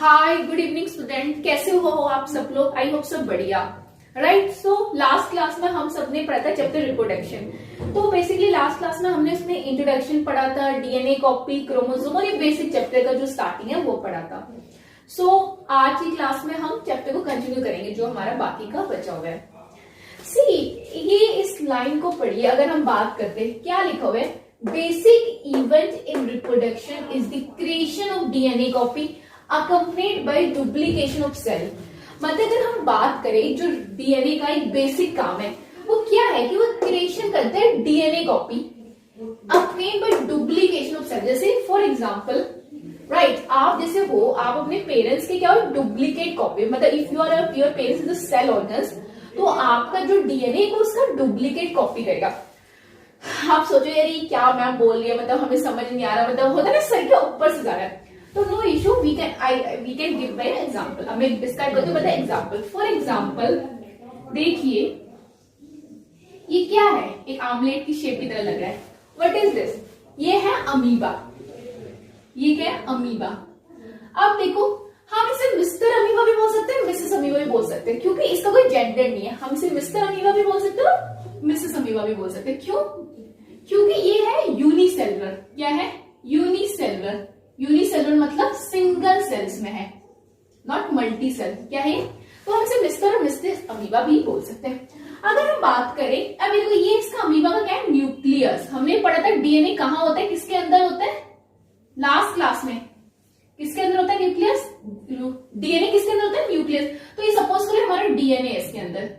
Hi good evening student, कैसे हो आप सब लोग। आई होप सब बढ़िया। राइट, सो लास्ट क्लास में हम सब ने पढ़ा था चैप्टर रिप्रोडक्शन। तो बेसिकली लास्ट क्लास में हमने उसमें इंट्रोडक्शन पढ़ा था, डीएनए कॉपी, क्रोमोसोम और ये बेसिक चैप्टर का जो स्टार्टिंग है वो पढ़ा था। सो आज की क्लास में हम चैप्टर को कंटिन्यू करेंगे जो हमारा बाकी का बचा हुआ है। सी ये इस लाइन को पढ़िए, अगर हम बात करते हैं क्या लिखा हुआ है, basic event in reproduction is the creation of DNA copy accompanied by duplication of cell। मतलब अगर हम बात करें जो डीएनए का एक बेसिक काम है वो क्या है कि वो क्रिएशन करता है DNA copy accompanied by duplication of cell। जैसे फॉर एग्जांपल राइट, आप जैसे हो, आप अपने पेरेंट्स के क्या हो डुप्लीकेट कॉपी, मतलब if you are your parents is cell organs, तो आपका जो डीएनए को उसका डुप्लीकेट कॉपी करेगा। आप सोचो यार ये क्या मैम बोल रही है, मतलब हमें समझ नहीं आ रहा, मतलब होता है ना सर के ऊपर से जा रहा है। तो no issue, we can give by example. अब मैं डिस्क्राइब करती हूँ, बताए एग्जांपल। फॉर एग्जांपल देखिए ये क्या है, एक आमलेट की शेप की तरह लग रहा है। What is this? ये है अमीबा। ये क्या है? अमीबा। अब देखो हम इसे मिस्टर अमीबा भी बोल सकते हैं, मिसेस अमीबा भी बोल सकते हैं, क्योंकि इसका कोई जेंडर नहीं है। हम इसे मिस्टर अमीबा भी बोल सकते हो, मिसेस अमीबा भी बोल सकते हैं। क्यों? क्योंकि ये है यूनिसेलुलर। क्या है? यूनिसेलुलर। यूनिसेलुलर मतलब सिंगल सेल्स में है, नॉट मल्टी सेल। क्या है? तो हम इसे मिस्टर और मिसेस अमीबा भी बोल सकते हैं। अगर हम बात करें, अब देखो ये इसका अमीबा का क्या है? न्यूक्लियस। हमने पढ़ा था डीएनए कहाँ होता है, किसके अंदर होता है, लास्ट क्लास में। किसके अंदर होता है न्यूक्लियस? डीएनए किसके अंदर होता है? न्यूक्लियस। तो ये सपोज करें हमारा डीएनए है इसके अंदर,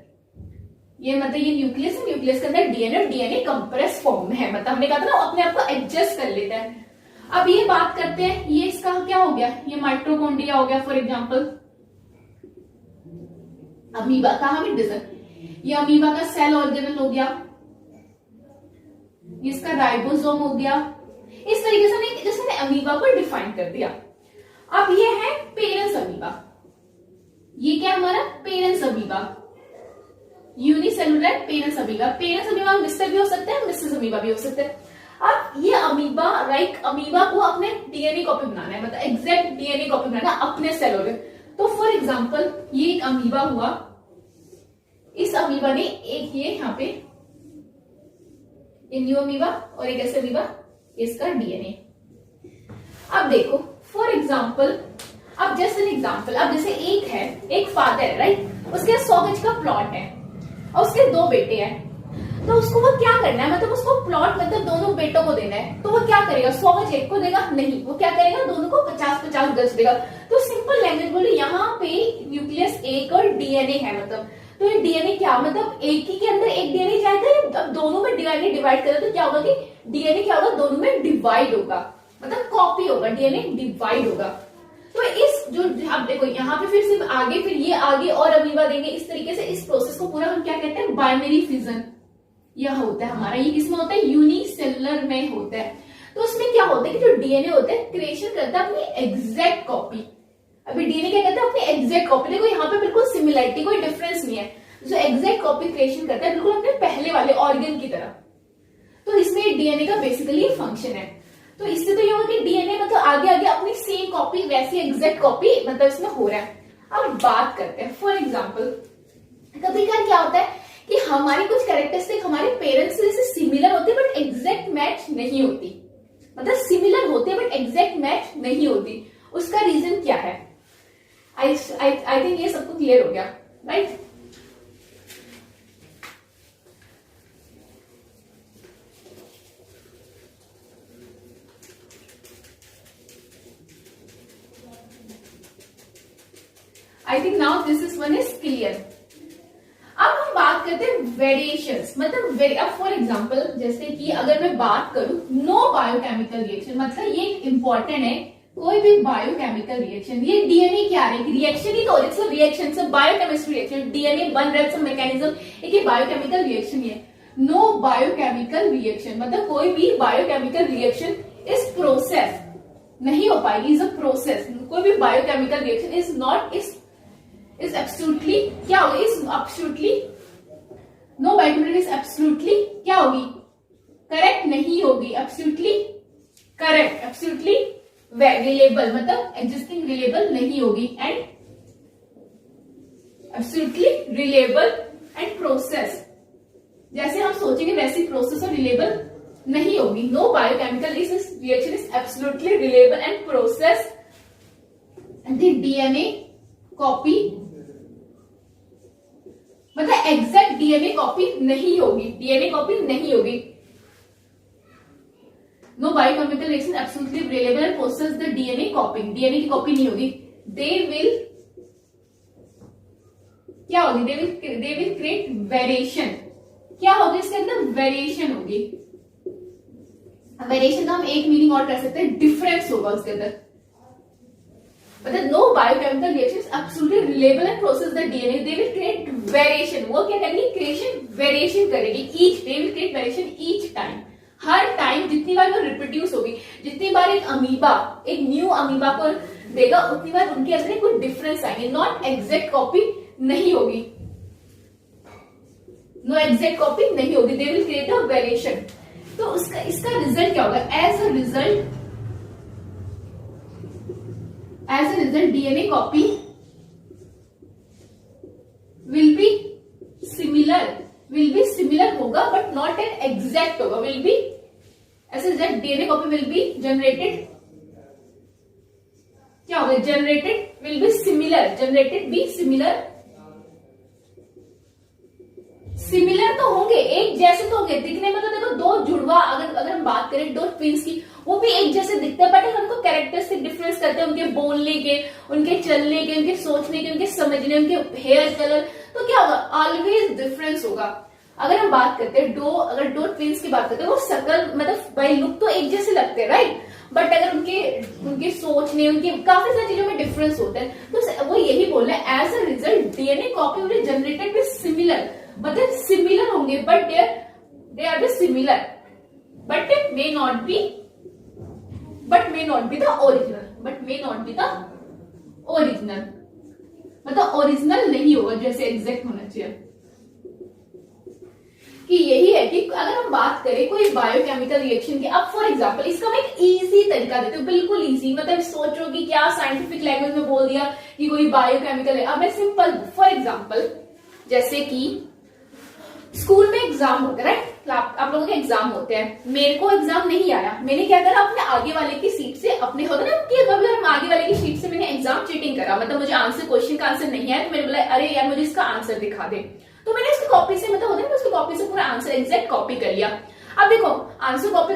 ये मतलब ये न्यूक्लियस है, न्यूक्लियस के अंदर डीएनए, डीएनए कंप्रेस फॉर्म में है, मतलब हमने कहा था ना अपने आप को एडजस्ट कर लेता है। अब ये बात करते हैं, ये इसका क्या हो गया, ये माइटोकॉन्ड्रिया हो गया फॉर एग्जांपल। अमीबा का हम ये अमीबा का सेल ऑर्गेनल हो गया, इसका राइबोसोम हो गया। इस तरीके से हमने जैसे अमीबा को डिफाइन कर दिया। अब ये है पेरेंट्स अमीबा। ये क्या हमारा parents amoeba, unicellular parents amoeba. Parents amoeba mister भी हो सकते हैं, मिसेस अमीबा भी हो सकते हैं। अब ये अमीबा अमीबा को अपने डीएनए कॉपी बनाना है, मतलब एग्जैक्ट डीएनए कॉपी बनाना अपने सेल ऑर्गन। तो फॉर एग्जांपल ये एक अमीबा हुआ, इस अमीबा ने एक ये यहाँ पे न्यू अमीबा और एक ऐसे अमीबा, इसका डीएनए। अब देखो फॉर एग्जांपल, अब जैसे एग्जांपल, अब जैसे एक है, एक फादर है राइट, उसके 100 गज का प्लॉट है और उसके 2 बेटे हैं। तो उसको वो क्या करना है, मतलब उसको प्लॉट मतलब दोनों बेटों को देना है। तो वो क्या करेगा, 100 गज एक को देगा? नहीं, वो क्या करेगा, दोनों को 50-50 गज देगा। तो सिंपल लैंग्वेज बोलो, यहाँ पे न्यूक्लियस एक और डीएनए है, मतलब तो ये डीएनए क्या, मतलब एक ही के अंदर एक डीएनए जाएगा, अब दोनों में डिवाइड करें तो क्या होगा कि डीएनए क्या होगा, दोनों में डिवाइड होगा, मतलब कॉपी होगा, डीएनए डिवाइड होगा। तो इस जो आप देखो यहाँ पे फिर सिर्फ आगे, फिर ये आगे और अमीबा देंगे, इस तरीके से इस प्रोसेस को पूरा हम क्या कहते हैं, बाइनरी फिजन। यह होता है हमारा, ये किसमें होता है, यूनिसेलुलर में होता है। तो उसमें क्या होता है कि जो डीएनए होता है क्रिएशन करता है अपनी एग्जैक्ट कॉपी। अभी डीएनए क्या करता है, अपनी एग्जैक्ट कॉपी। देखो यहाँ पे बिल्कुल सिमिलरिटी, कोई डिफरेंस नहीं है। जो एग्जैक्ट कॉपी क्रिएशन करता है बिल्कुल अपने पहले वाले ऑर्गन की तरह। तो इसमें डीएनए का बेसिकली फंक्शन है। तो इससे तो ये होगा कि डीएनए मतलब आगे आगे अपनी सेम कॉपी, वैसी एग्जैक्ट कॉपी मतलब इसमें हो रहा है। अब बात करते हैं फॉर एग्जाम्पल, कभी क्या होता है कि हमारी कुछ कैरेक्टरिस्टिक हमारे पेरेंट्स से सिमिलर होती है बट एग्जैक्ट मैच नहीं होती, मतलब सिमिलर होती है बट एग्जैक्ट मैच नहीं होती। उसका रीजन क्या है? आई थिंक ये सबको क्लियर हो गया right. I think now this is one is clear. अब हम बात करते हैं वेरिएशंस, मतलब अब फॉर एग्जांपल जैसे कि अगर मैं बात करूं नो बायोकेमिकल रिएक्शन, मतलब ये इंपॉर्टेंट है, कोई भी बायोकेमिकल रिएक्शन, ये डीएनए क्या है, रिएक्शन ही तो हो रही है, रिएक्शन से बायोकेमिस्ट्री रिएक्शन, डीएनए बन रहा है सब मैकेनिज्म, एक बायोकेमिकल रिएक्शन है। नो बायोकेमिकल रिएक्शन मतलब कोई भी बायोकेमिकल रिएक्शन इस प्रोसेस नहीं हो पाएगी, इज अ प्रोसेस। कोई भी biochemical reaction is not is absolutely क्या होगी, is absolutely no biochemical is absolutely क्या होगी, करेक्ट नहीं होगी, absolutely करेक्ट, absolutely रिलेबल मतलब एग्जिस्टिंग रिलेबल नहीं होगी, and absolutely reliable and process, जैसे हम सोचेंगे वैसी प्रोसेस और रिलेबल नहीं होगी। No biochemical reaction is absolutely reliable and process the DNA copy, मतलब एग्जैक्ट डीएनए कॉपी नहीं होगी, डीएनए कॉपी नहीं होगी। No biochemical reaction absolutely reliable and process the DNA copy, DNA की कॉपी नहीं होगी। दे विल क्या होगी, दे विल क्रिएट वेरिएशन, क्या होगी इसके अंदर, वेरिएशन होगी। वेरिएशन का हम एक मीनिंग और कर सकते हैं, डिफरेंस होगा उसके अंदर, मतलब no biochemical reaction absolutely reliable and process the DNA, they will create variation, वो क्या करेगी, क्रिएशन वेरिएशन करेगी, each they will create variation each time, हर टाइम जितनी बार वो रिप्रोड्यूस होगी, जितनी बार एक अमीबा एक न्यू अमीबा को देगा उतनी बार उनके अंदर कुछ डिफरेंस आएंगे, नॉट एग्जैक्ट कॉपी नहीं होगी, नो एग्जैक्ट कॉपी नहीं होगी, they will create a variation. तो उसका इसका रिजल्ट क्या होगा, as a result DNA copy will be similar होगा बट नॉट एन एग्जैक्ट होगा, will be as a result DNA copy will be generated, क्या होगा, generated will be similar, generated be similar, similar तो होंगे, एक जैसे तो होंगे दिखने में, तो देखो दो जुड़वा अगर हम बात करें दो ट्विंस की, वो भी एक जैसे दिखते हैं, बट हमको कैरेक्टरिस्टिक डिफरेंस करते हैं, उनके बोलने के, उनके चलने के, उनके सोचने के, उनके समझने, उनके हेयर कलर, तो क्या होगा, ऑलवेज डिफरेंस होगा। अगर हम बात करते हैं अगर दो ट्विंस की बात करते हैं, वो शकल मतलब बाय लुक तो एक जैसे लगते हैं, राइट, बट अगर उनके सोचने, उनके काफी सारी चीजों में डिफरेंस होता है, तो वो यही बोल रहे हैं as a result DNA copy will generated with similar, मतलब सिमिलर होंगे but they are be similar but may not be the original, मतलब ओरिजिनल नहीं होगा, जैसे एग्जैक्ट होना चाहिए। कि यही है कि अगर हम बात करें कोई बायोकेमिकल रिएक्शन की, अब फॉर एग्जांपल इसका मैं एक इजी तरीका देती हूँ, बिल्कुल इजी, मतलब सोचो कि क्या साइंटिफिक लैंग्वेज में बोल दिया कि कोई बायोकेमिकल है। अब मैं सिंपल, फॉर एग्जांपल जैसे कि स्कूल में एग्जाम होता है, राइट, आप लोगों के एग्जाम होते हैं, मेरे को एग्जाम नहीं आया, मैंने क्या करा, अपने आगे वाले की सीट से, अपने होता ना कि अगर आगे वाले की सीट से मैंने एग्जाम चीटिंग करा, मतलब मुझे क्वेश्चन का आंसर नहीं आया, तो मैंने बोला अरे यार मुझे इसका आंसर दिखा दे, तो मैंने उसकी कॉपी से, मतलब होता है उसकी कॉपी से पूरा आंसर एग्जैक्ट कॉपी कर लिया। अब देखो आंसर कॉपी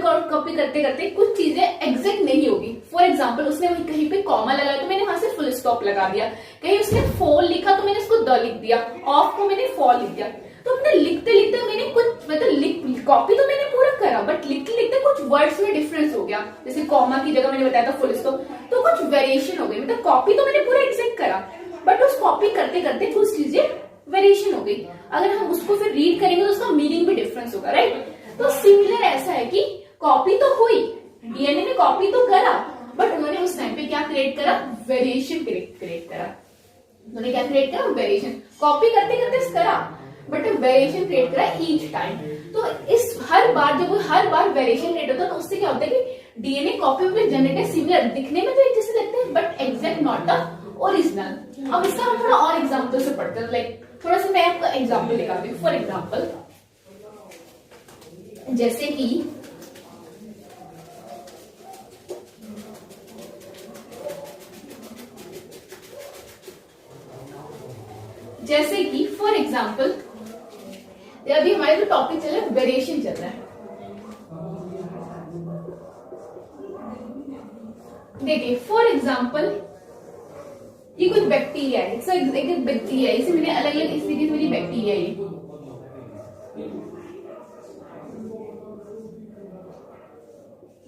करते करते कुछ चीजें एग्जैक्ट नहीं होगी, फॉर एग्जाम्पल उसने कहीं पे कॉमा लगाया तो मैंने वहां से फुल स्टॉप लगा दिया, कहीं उसने फॉल लिखा तो मैंने उसको द लिख दिया, ऑफ को मैंने फॉल लिख दिया, तो अपने लिखते लिखते मैंने कुछ मतलब कॉपी तो मैंने पूरा करा, बट लिखते लिखते कुछ वर्ड्स में डिफरेंस हो गया, जैसे कॉमा की जगह मैंने बताया था फुल स्टॉप, तो कुछ वेरिएशन हो गई, मतलब कॉपी तो मैंने पूरा एग्जैक्ट करा, बट उस कॉपी करते करते कुछ चीजें वेरिएशन हो गई। अगर हम उसको फिर रीड करेंगे तो उसका मीनिंग भी डिफरेंस होगा, राइट। तो सिमिलर ऐसा है कि कॉपी तो हुई, डीएनए ने कॉपी तो करा, बट उन्होंने उस टाइम पे क्या क्रिएट करा, वेरिएशन क्रिएट करा, उन्होंने क्या क्रिएट करा, वेरिएशन, कॉपी करते करते करा बट वेरिएशन क्रिएट करा ईच टाइम। तो इस हर बार वेरिएशन क्रिएट होता है, तो उससे क्या होता है कि डीएनए कॉपी में जनरेटेड सिमिलर, दिखने में तो एक जैसे लगते हैं but exact not the original. अब इसका हम थोड़ा और एग्जांपल से पढ़ते हैं, लाइक थोड़ा सा मैं आपको एग्जांपल दिखाती हूँ। फॉर एग्जांपल जैसे कि फॉर एग्जांपल अभी हमारे जो टॉपिक चल रहा है वेरिएशन चल रहा है, देखिए फॉर एग्जांपल ये कुछ बैक्टीरिया है, एक बैक्टीरिया है, इसे मैंने अलग अलग इस सीरीज में बैक्टीरिया है,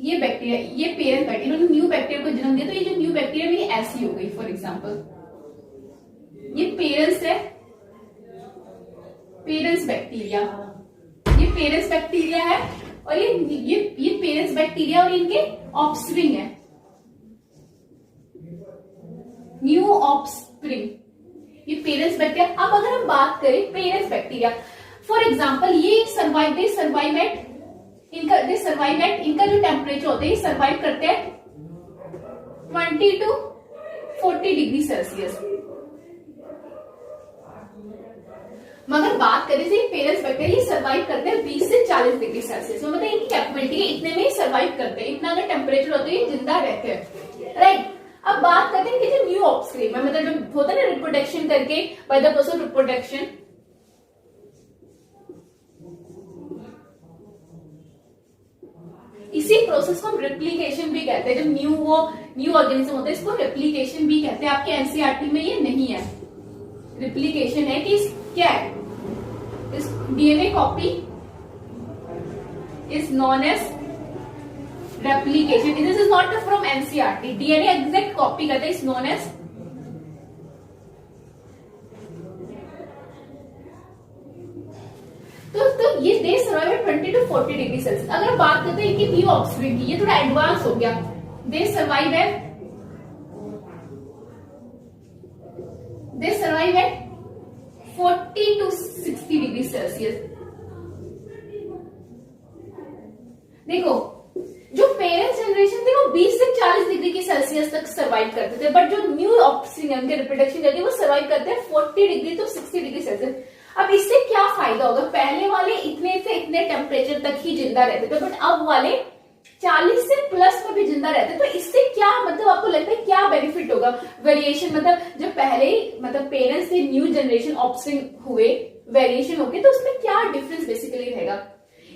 ये बैक्टीरिया, ये पेरेंट बैक्टीरिया, इन्होंने न्यू बैक्टीरिया को जन्म दिया, तो ये जो न्यू बैक्टीरिया मेरी ऐसी हो गई। फॉर एग्जांपल ये पेरेंट्स है, पेरेंट्स बैक्टीरिया, ये पेरेंट्स बैक्टीरिया है, और ये पेरेंट्स बैक्टीरिया और इनके ऑफस्प्रिंग है, न्यू ऑफस्प्रिंग, ये पेरेंट्स बैक्टीरिया। अब अगर हम बात करें पेरेंट्स बैक्टीरिया, फॉर एग्जांपल ये सर्वाइव एट इनका जो टेम्परेचर होता है, ये सर्वाइव करते हैं 20 to 40 डिग्री सेल्सियस। मगर बात करें तो पेरेंट्स बैक्टीरिया सर्वाइव करते हैं 20 से 40 डिग्री सेल्सियस, मतलब इनकी कैपेबिलिटी है इतने में ही सर्वाइव करते हैं, इतना अगर टेम्परेचर होता है जिंदा रहते हैं, राइट। अब बात करते हैं कि जो न्यू ऑफस्प्रिंग है, मतलब जब होता है ना रिप्रोडक्शन करके by the process of reproduction, इसी प्रोसेस को हम रेप्लिकेशन भी कहते हैं। जब न्यू ऑर्गेनिज्म होता है इसको रेप्लिकेशन भी कहते हैं। आपके एनसीईआरटी में ये नहीं है, रेप्लिकेशन है कि क्या है, इस DNA copy is non age replication. This is not from NCERT, DNA exact copy करते हैं, इज नॉन एज तो ये they survive 20 to 40 degree Celsius. अगर बात करते हैं कि न्यू ऑफस्प्रिंग की, ये थोड़ा एडवांस हो गया, दे survive eight 40 to 60 degree Celsius. देखो जो पेरेंट्स जनरेशन थे वो 20 से 40 डिग्री की सेल्सियस तक सर्वाइव करते थे, बट जो न्यू ऑफस्प्रिंग उनके रिप्रोडक्शन करके वो सर्वाइव करते हैं 40 डिग्री to 60 डिग्री सेल्सियस। अब इससे क्या फायदा होगा, पहले वाले इतने से इतने टेम्परेचर तक ही जिंदा रहते थे, बट अब वाले 40 से प्लस में भी जिंदा रहते, तो इससे क्या मतलब आपको लगता है क्या बेनिफिट होगा, वेरिएशन, मतलब जब पहले ही मतलब पेरेंट्स से न्यू जनरेशन ऑफस्प्रिंग हुए, वेरिएशन होगी, तो उसमें क्या डिफरेंस बेसिकली रहेगा।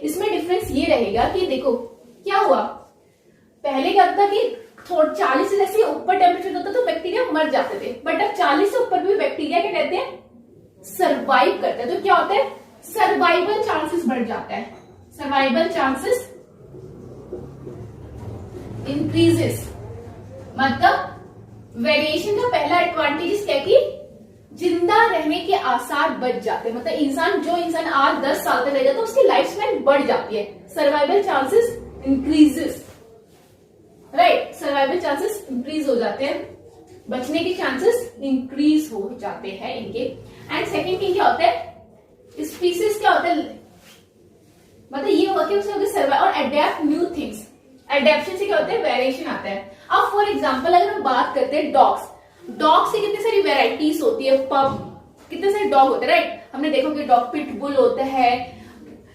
इसमें डिफरेंस ये रहेगा कि देखो क्या हुआ, पहले क्या होता कि 40 से जैसे ऊपर टेम्परेचर होता तो बैक्टीरिया मर जाते थे, बट अब 40 से ऊपर भी बैक्टीरिया क्या कहते हैं, सर्वाइव करते हैं। तो क्या होता है, सर्वाइवल चांसेस बढ़ जाता है, सर्वाइवल चांसेस इंक्रीजेस। मतलब वेरिएशन का पहला एडवांटेज क्या कि जिंदा रहने के आसार बच जाते हैं, मतलब जो इंसान 8-10 साल तक रह जाता है उसकी लाइफ स्पैन बढ़ जाती है, survival chances increases, right, survival chances increase हो जाते हैं, बचने के चांसेस इंक्रीज हो जाते हैं इनके। एंड सेकेंड थिंग क्या होता है, स्पीसीज क्या होता है, मतलब ये होगा कि उससे सर्वाइव और अडेप्ट न्यू थिंग्स। एडेप्शन से क्या होता है, वेरिएशन आता है। अब फॉर एग्जांपल अगर हम बात करते हैं डॉग्स से कितनी सारी वेराइटीज होती है, पब कितने सारे डॉग होते हैं, राइट। हमने देखा कि डॉग पिटबुल होता है,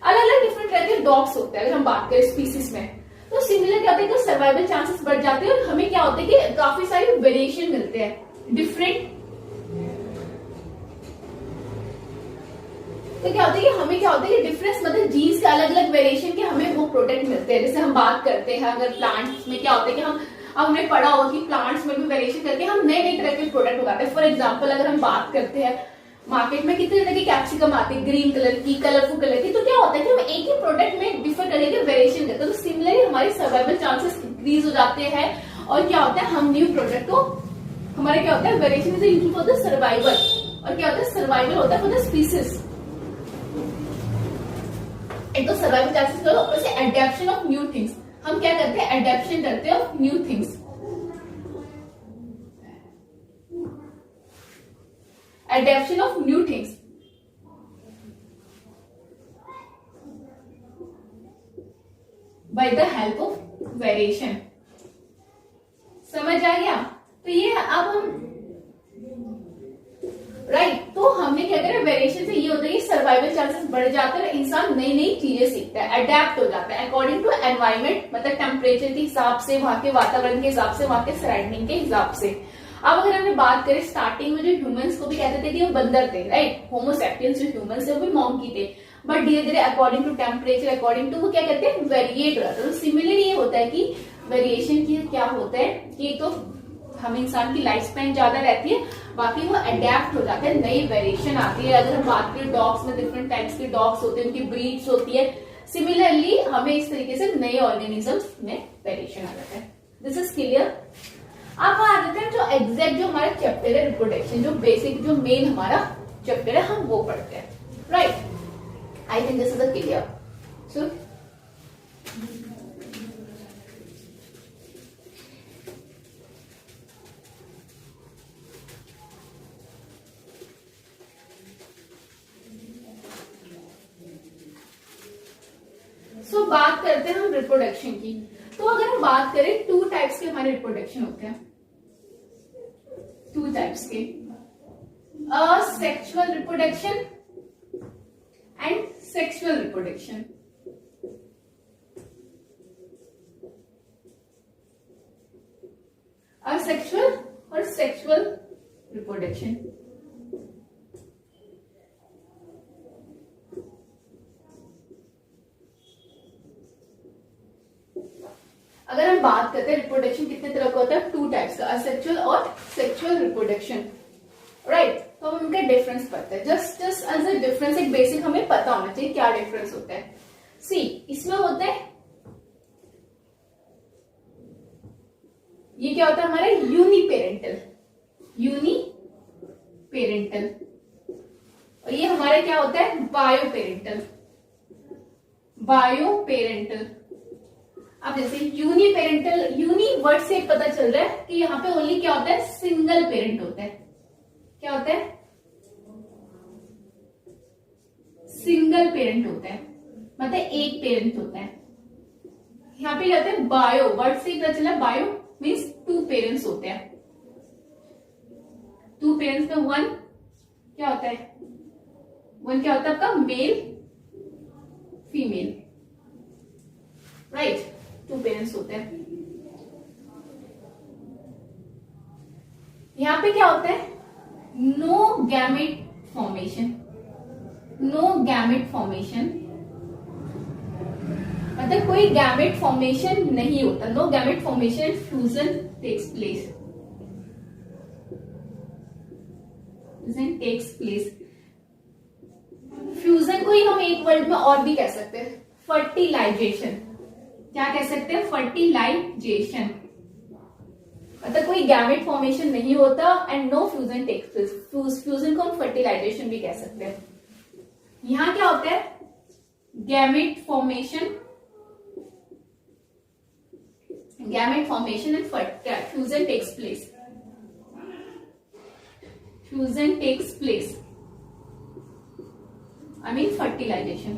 अलग अलग डिफरेंट तरह के डॉग्स होते हैं अगर हम बात करें स्पीसीज में। तो सिमिलर क्या होता है कि सर्वाइवल चांसेस बढ़ जाते हैं और हमें क्या होता है कि काफी सारे वेरिएशन मिलते हैं डिफरेंट। तो क्या होता है कि हमें क्या होता है कि डिफरेंस मतलब जीन्स के अलग अलग वेरिएशन के हमें वो प्रोडक्ट मिलते हैं। जैसे हम बात करते हैं अगर प्लांट्स में क्या होता है कि अब हमें पढ़ा होगा कि प्लांट्स में भी वेरिएशन करके हम नए नए तरह के प्रोडक्ट उगाते हैं। फॉर एग्जाम्पल अगर हम बात करते हैं मार्केट में कितने तरह की कैप्सिकम आती है, ग्रीन कलर की, कलरफुल कलर की, तो क्या होता है कि हम एक ही प्रोडक्ट में डिफर करके वेरिएशन करते हैं, तो सिमिलरली हमारे सर्वाइवल चांसेस इंक्रीज हो जाते हैं। और क्या होता है, हम न्यू प्रोडक्ट को हमारे क्या होता है, variation is equal for the survival, और क्या होता है, सर्वाइवल होता है फॉर द स्पीसीज। एक तो सर्वाइवल चांसेस करो, ऊपर से एडेप्शन ऑफ न्यू थिंग्स, हम क्या करते हैं, एडेप्शन करते हैं of new things, adaptation of new things. By the help of variation. समझ आ गया। तो ये अब हम राइट तो हमने क्या करा, वेरिएशन से ये होता है कि सर्वाइवल चांसेस बढ़ जाते हैं और इंसान नई नई चीजें सीखता है, अडेप्ट हो जाता है अकॉर्डिंग टू एनवायरमेंट, मतलब टेम्परेचर के हिसाब से, वहां के वातावरण के हिसाब से, वहां के सराउंडिंग के हिसाब से। अब अगर हमने बात करें स्टार्टिंग में जो ह्यूमंस को भी कहते थे कि वो बंदर थे, राइट, होमोसेपियंस जो ह्यूमंस थे वो भी मॉन्की थे, बट धीरे धीरे according to temperature, according to वो क्या कहते हैं, वेरिएट हो जाता है। तो सिमिलरली ये होता है कि वेरिएशन की क्या होता है कि तो हम इंसान की लाइफ स्पैन ज्यादा रहती है, बाकी वो अडेप्ट हो जाते हैं, नई वेरिएशन आती है। अगर हम बात करें डॉग्स में, डिफरेंट टाइप्स के डॉग्स होते हैं, उनकी ब्रीड्स होती है, सिमिलरली हमें इस तरीके से नए ऑर्गेनिजम्स में वेरिएशन आ जाता है। This is clear. अब आ जाते हैं जो एग्जैक्ट जो हमारा चैप्टर है रिप्रोडक्शन, जो बेसिक जो मेन हमारा चैप्टर है हम वो पढ़ते हैं, right. I think this is clear. So बात करते हैं हम रिप्रोडक्शन की। तो अगर हम बात करें, टू टाइप्स के हमारे रिप्रोडक्शन होते हैं। टाइप्स के, asexual reproduction and sexual reproduction. Asexual और सेक्सुअल रिप्रोडक्शन। अगर हम बात करते हैं रिप्रोडक्शन कितने तरह का होता है, 2 टाइप्स का, असेक्सुअल और सेक्सुअल रिप्रोडक्शन, राइट। तो हम उनका डिफरेंस पढ़ते हैं, जस्ट एज अ डिफरेंस, एक बेसिक हमें पता होना चाहिए क्या डिफरेंस होता है। सी, इसमें होता है, ये क्या होता है हमारे यूनिपेरेंटल, और ये हमारे क्या होता है बायोपेरेंटल। अब जैसे यूनिपेरेंटल, यूनि वर्ड से पता चल रहा है कि यहाँ पे ओनली क्या होता है, सिंगल पेरेंट होता है। क्या होता है, सिंगल पेरेंट होता है, मतलब एक पेरेंट होता है। यहाँ पे क्या होता है, बायो वर्ड से पता चला, बायो मीन्स 2 पेरेंट्स होते हैं। 2 पेरेंट्स में 1 क्या होता है, 1 क्या होता है आपका मेल फीमेल, राइट। 2 पेरेंट्स होते हैं। यहां पे क्या होता है, नो गैमेट फॉर्मेशन, मतलब कोई गैमेट फॉर्मेशन नहीं होता, no gamete formation, fusion takes place. Fusion को ही हम एक वर्ड में और भी कह सकते हैं, फर्टिलाइजेशन। क्या कह सकते हैं, फर्टिलाइजेशन, मतलब कोई गैमेट फॉर्मेशन नहीं होता and no fusion takes place. Fusion को हम फर्टिलाइजेशन भी कह सकते हैं। यहां क्या होता है, gamete formation and fusion takes place, I mean fertilisation.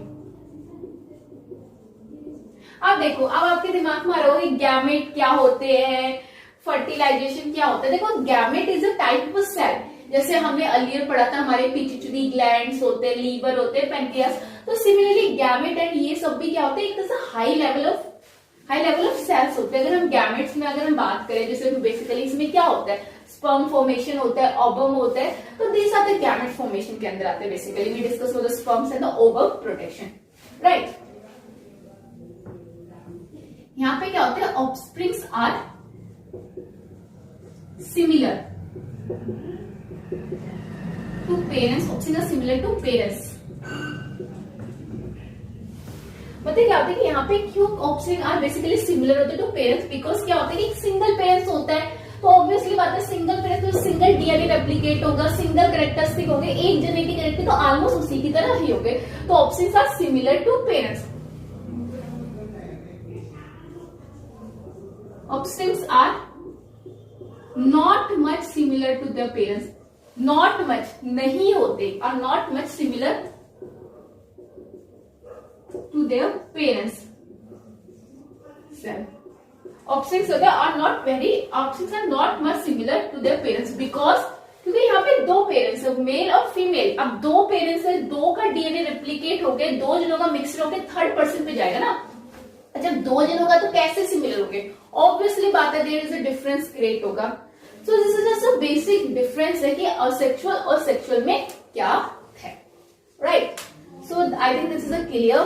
अब देखो, अब आपके दिमाग में आ रहा होगा गैमेट क्या होते हैं, फर्टिलाइजेशन क्या होता है। देखो, gamete is a type of cell, जैसे हमने अर्लियर पढ़ा था हमारे पिट्यूटरी ग्लैंड्स होते हैं, लीवर होते हैं, पैंक्रियास। तो सिमिलरली गैमेट एंड ये सब भी क्या होते हैं, एक तरह से हाई लेवल ऑफ सेल्स होते हैं। अगर हम गैमेट्स में अगर हम बात करें, जैसे बेसिकली इसमें क्या होता है, स्पर्म फॉर्मेशन होता है, ओवम होता है, तो these are the gamete formation के अंदर आते हैं। Basically we discuss the sperms and the ovum protection, right. यहां पे क्या होता है, offsprings are similar to parents, offsprings are similar to parents. बताइए क्या होता है कि यहाँ पे क्यों ऑफस्प्रिंग आर बेसिकली सिमिलर होते हैं टू पेरेंट्स, बिकॉज क्या होता है कि सिंगल पेरेंट्स होता है, तो ऑब्वियसली बात है सिंगल पेरेंट्स तो सिंगल डीएनए रेप्लिकेट होगा, सिंगल कैरेक्टरिस्टिक होंगे, एक जेनेटिक कैरेक्टर तो ऑलमोस्ट उसी की तरह ही होंगे, तो offsprings are similar to parents. Offsprings are not much similar to their parents. Not much, नहीं होते, are not much similar to their parents. Offsprings होते are not much similar to their parents because क्योंकि यहाँ पे 2 parents है, mail और female. अब 2 parents है, 2 का डीएनए रेप्लिकेट हो गए, 2 जनों का मिक्सर होकर 3rd पर्सन पे जाएगा ना। जब 2 जन होगा तो कैसे सिमिलर होंगे, ऑब्वियसली बात है there is a difference create होगा। So this is just a basic difference है कि असेक्सुअल और सेक्सुअल में क्या है, right. So I think this is a clear.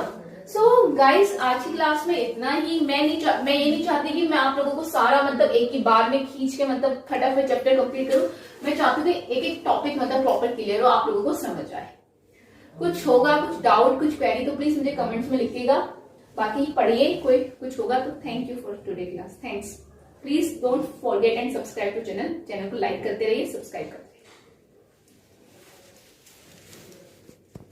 So guys, आज की क्लास में इतना ही। मैं ये नहीं चाहती कि मैं आप लोगों को सारा मतलब एक ही बार में खींच के मतलब फटाफट चैप्टर कंप्लीट करूं। मैं चाहती हूँ कि एक एक टॉपिक मतलब प्रॉपर क्लियर हो, आप लोगों को समझ आए। कुछ होगा, कुछ डाउट, कुछ क्वेरी तो प्लीज मुझे कमेंट्स में लिखिएगा। बाकी पढ़िए, कोई कुछ होगा तो thank you for today class, thanks. Please don't forget and subscribe to channel को लाइक करते रहिए, सब्सक्राइब करते